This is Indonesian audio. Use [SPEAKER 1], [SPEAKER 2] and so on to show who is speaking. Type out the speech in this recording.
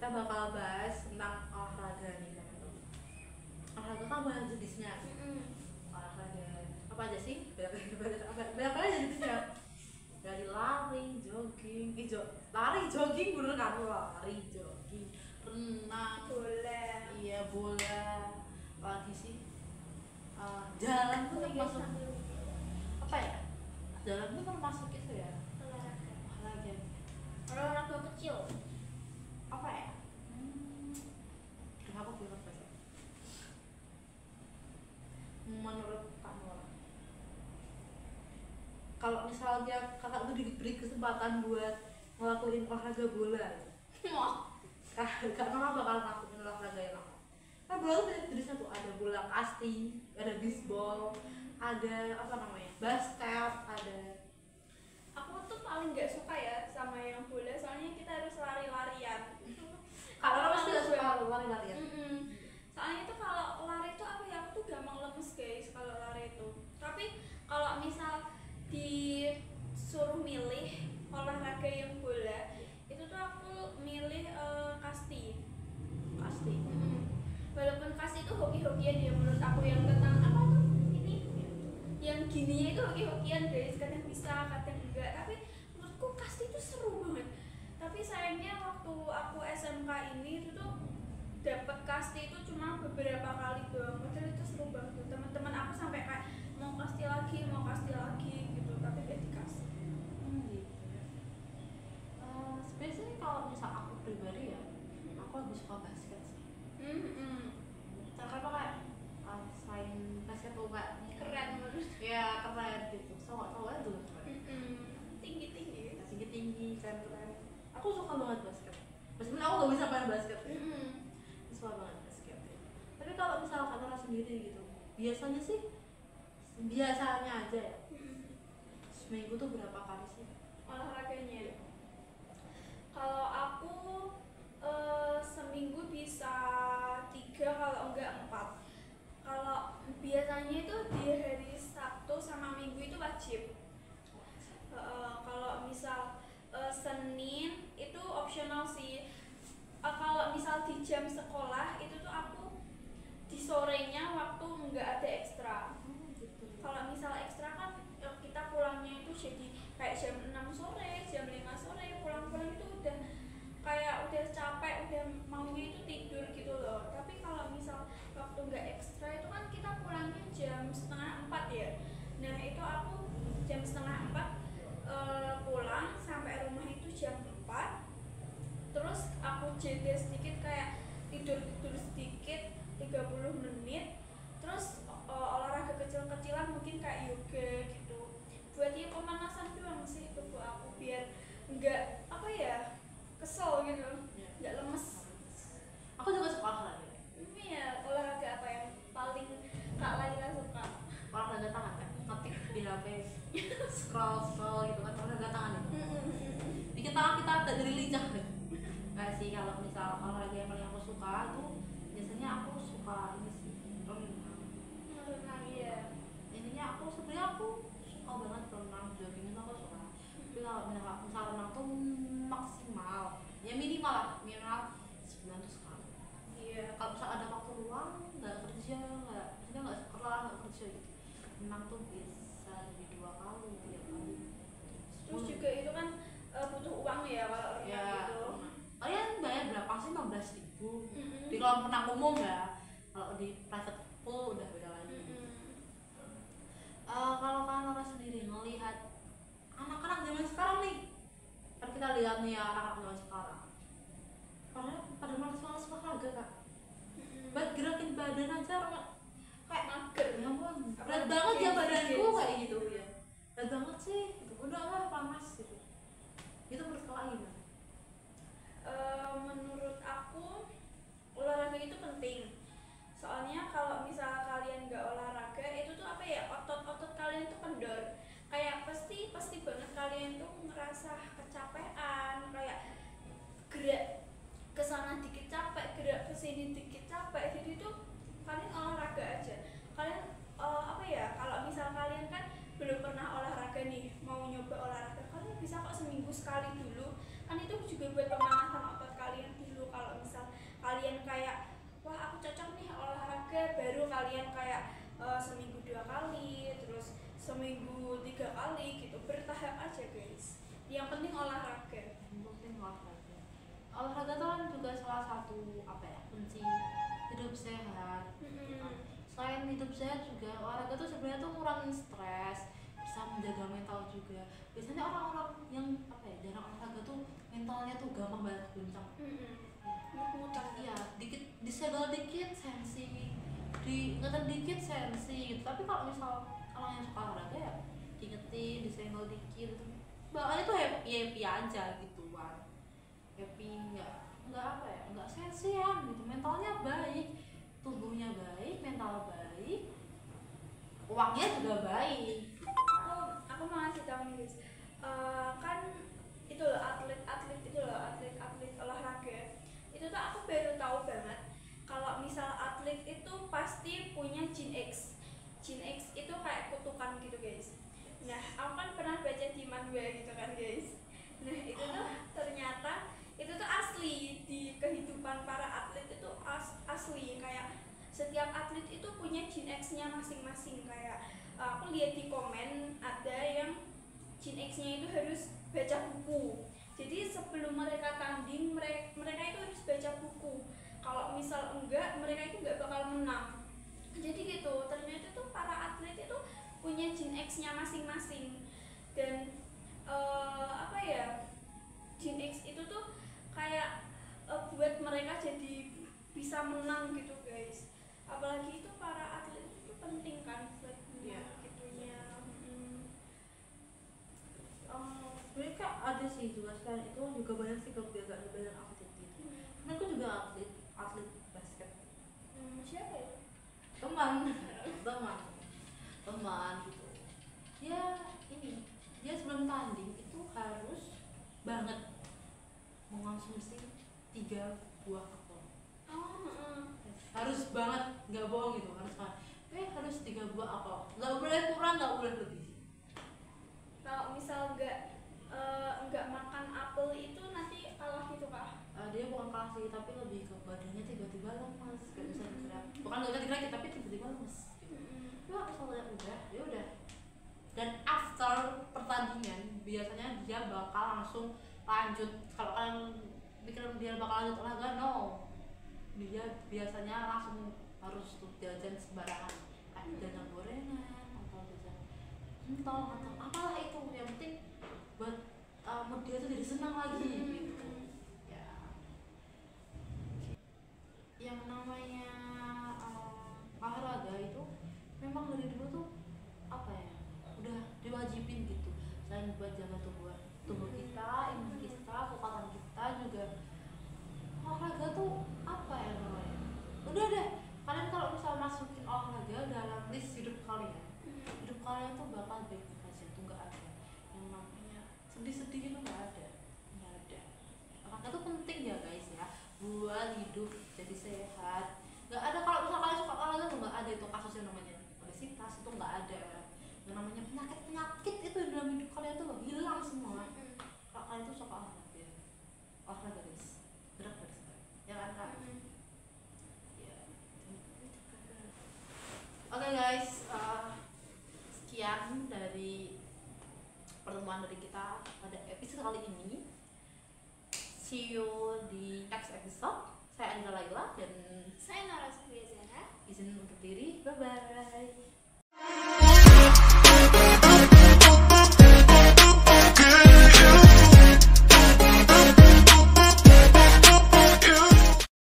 [SPEAKER 1] kita bakal bahas tentang olahraga nih teman-teman. Olahraga kan banyak jenisnya. Olahraga apa aja sih? Berapa aja jenisnya? Dari lari, jogging, lari, jogging, bener kan? Lari, jogging, renang,
[SPEAKER 2] bola.
[SPEAKER 1] Iya, bola. Lagi sih, jalan tuh termasuk apa ya? Jalan tuh termasuk itu ya? Olahraga.
[SPEAKER 2] Olahraga kecil.
[SPEAKER 1] Apa ya? Aku bilang apa ya? Menurut kamu, kalau misalnya kakak tuh diberi kesempatan buat ngelakuin olahraga bola, kakak bakal ngelakuin olahraga yang apa? Kan bola tuh banyak jenisnya tuh, ada bola kasti, ada bisbol, ada apa namanya, basket, ada.
[SPEAKER 2] Aku tuh paling nggak suka ya sama yang bola, soalnya kita harus lari-larian.
[SPEAKER 1] Kalau pasti nggak suka lari-larian.
[SPEAKER 2] Soalnya itu kalau lari itu apa ya, aku tuh gampang lemes guys kalau lari itu. Tapi kalau misal disuruh milih olahraga yang bola, itu tuh aku milih kasti. Walaupun kasti itu hoki-hokian ya menurut aku, yang tentang apa tuh ini, yang gininya itu hoki-hokian guys, kadang bisa kadang enggak, tapi menurutku kasti itu seru banget. Tapi sayangnya waktu aku SMK ini itu tuh dapat kasti itu cuma beberapa kali doang, padahal itu seru banget. Teman-teman aku sampai kayak mau kasti lagi gitu, tapi gak dikasih.
[SPEAKER 1] Gitu. Sebenarnya kalau misal aku pribadi ya, aku lebih suka basket sih. Karena kayak selain basket tuh kayak
[SPEAKER 2] Keren menurut.
[SPEAKER 1] Ya keren gitu, cowok-cowoknya juga keren. Tinggi, keren. Aku suka banget basket. Meskipun aku gak bisa main basket. Suka banget basket. Tapi kalau misalkan orang sendiri gitu, biasanya aja ya. Seminggu tuh berapa kali sih
[SPEAKER 2] Olahraganya? Kalau aku seminggu bisa 3, kalau enggak 4. Kalau biasanya itu di hari Sabtu sama Minggu itu wajib. Kalau misal Senin itu optional sih. Kalau misal di jam sekolah itu tuh aku di sorenya waktu nggak ada ekstra. Kalau misal ekstra kan kita pulangnya itu jadi kayak jam 6 sore, jam 5 sore, pulang itu udah kayak udah capek, udah maunya itu tidur gitu loh. Tapi kalau misal waktu nggak ekstra itu kan kita pulangnya jam setengah 4 ya. Nah itu aku jam setengah 4 pulang sampai rumah itu jam 4. Terus aku jeda sedikit, kayak tidur sedikit 30 menit. Terus olahraga kecil-kecilan mungkin kayak yoga gitu, buat dia pemanasan doang sih tubuh aku, biar nggak apa ya, kesel gitu, nggak lemes.
[SPEAKER 1] Aku juga suka olahraga.
[SPEAKER 2] Ini ya olahraga apa yang paling Kak Laila suka?
[SPEAKER 1] Olahraga tangan kan, ngetik di HP, scroll gitu kan, olahraga tangan itu. Bikin tangan kita agak dari lincah deh. Nggak sih, kalau misal olahraga yang paling aku suka tuh biasanya aku suka ini sih,
[SPEAKER 2] Renang ya.
[SPEAKER 1] Intinya aku sebenarnya suka banget renang, jogging itu aku suka. Tapi kalau misal renang tuh maksimal, ya minimal sebulan tuh sekali.
[SPEAKER 2] Iya.
[SPEAKER 1] Kalau misal ada waktu luang, nggak kerja, nggak sekolah, nggak kerja gitu, renang tuh bisa lebih 2 kali, 3 kali.
[SPEAKER 2] Terus juga itu kan butuh uang ya kalau renang
[SPEAKER 1] Ya,
[SPEAKER 2] gitu.
[SPEAKER 1] kalian bayar berapa sih? 15.000 di kolam renang umum ya. Kalau di private pool udah beda lagi. Kalau kalian orang sendiri ngelihat anak-anak zaman sekarang nih, kan kita lihat nih ya anak-anak zaman sekarang, pada malas olahraga kak. Buat gerakin badan aja kayak
[SPEAKER 2] mager.
[SPEAKER 1] Ya ampun, berat banget ya badanku kayak gitu ya. Berat banget sih, gitu. Udah lah panas gitu. Itu menurut kalian gimana?
[SPEAKER 2] Menurut aku olahraga itu penting. Soalnya kalau misal kalian nggak olahraga itu tuh apa ya, otot-otot kalian tuh kendor. Kayak pasti banget kalian tuh ngerasa kecapean, kayak gerak kesana dikit capek, gerak kesini dikit capek. Jadi tuh kalian olahraga aja. Kalian apa ya, kalau misal kalian kan belum pernah olahraga nih, mau nyoba olahraga, kalian bisa kok seminggu sekali dulu. Kan itu juga buat pemanasan otot kalian dulu. Kalau kalian kayak seminggu 2 kali, terus seminggu 3 kali gitu, bertahap aja guys. Yang penting olahraga.
[SPEAKER 1] Olahraga tuh kan juga salah satu apa ya, kunci hidup sehat. Selain hidup sehat juga olahraga tuh sebenarnya tuh ngurangin stres, bisa menjaga mental juga. Biasanya orang-orang yang apa ya, jarang olahraga tuh mentalnya tuh gampang banget guncang. Iya, dikit disenggol dikit sensi, diingetin dikit sensi gitu. Tapi kalau misal orang yang suka olahraga ya diingetin, disenggol dikit gitu, bawaannya tuh happy happy aja gitu kan. Happy, nggak apa ya, nggak sensian gitu, mentalnya baik, tubuhnya baik, mental baik, uangnya juga baik.
[SPEAKER 2] Aku mau ngasih tahu nih guys. Kan itu loh atlet-atlet itu loh, atlet-atlet olahraga itu tuh aku baru tahu banget kalau misal atlet itu pasti punya gene X itu kayak kutukan gitu guys. Nah aku kan pernah baca di manhwa gitu kan guys. Nah itu tuh ternyata itu tuh asli di kehidupan para atlet itu asli, kayak setiap atlet itu punya gene X-nya masing-masing. Kayak aku lihat di komen ada yang gene X-nya itu harus baca buku. Jadi sebelum mereka tanding mereka itu harus baca buku. Kalau misal enggak, mereka itu enggak bakal menang. Jadi gitu, ternyata tuh para atlet itu punya gene X-nya masing-masing. Dan apa ya, gene X itu tuh kayak buat mereka jadi bisa menang gitu guys. Apalagi itu para atlet itu penting kan buat gitunya.
[SPEAKER 1] Mereka ada sih juga, selain itu juga banyak sih kegiatan banyak atlet gitu. Mereka juga atlet basket.
[SPEAKER 2] Siapa ya?
[SPEAKER 1] Teman gitu. Ya ini, dia sebelum tanding itu harus banget mengonsumsi 3 buah apel. Harus banget, nggak bohong gitu, harus banget. Harus 3 buah apel, nggak boleh kurang, nggak boleh lebih.
[SPEAKER 2] Kalau misal nggak makan apel itu nanti kalah gitu kah?
[SPEAKER 1] Dia bukan kalah sih, tapi lebih ke badannya tiba-tiba lemas, nggak bisa bergerak. Bukan nggak bisa digerak tapi tiba-tiba lemas gitu. Ya misalnya udah. Dan after pertandingan biasanya dia bakal langsung lanjut. Kalau kalian pikir dia bakal lanjut olahraga, no, dia biasanya langsung harus tuh jajan sembarangan, kayak jajan gorengan atau jajan entol atau apalah itu, yang penting buat mood dia tuh jadi senang lagi gitu ya. Yang namanya olahraga itu memang dari dulu tuh apa ya, udah diwajibin gitu, selain buat jaga tubuh kita, imun kita, kekuatan kita juga. Olahraga tuh apa ya namanya, udah deh, kalian kalau misal masukin olahraga dalam list hidup kalian tuh bakal baik-baik aja tuh, nggak ada yang namanya sedih-sedih itu, nggak ada. Olahraga tuh penting ya guys ya, buat hidup jadi sehat. Nggak ada, kalau misal kalian suka olahraga tuh nggak ada itu kasus yang namanya obesitas, itu nggak ada. Yang namanya penyakit itu dalam hidup kalian tuh hilang semua kalau kalian tuh suka olahraga guys, gerak ya kan kak? Oke guys, sekian dari pertemuan dari kita pada episode kali ini. See you di next episode. Saya Andra Laila dan
[SPEAKER 2] Saya Nara Supriya Zara.
[SPEAKER 1] izin undur diri. Bye bye.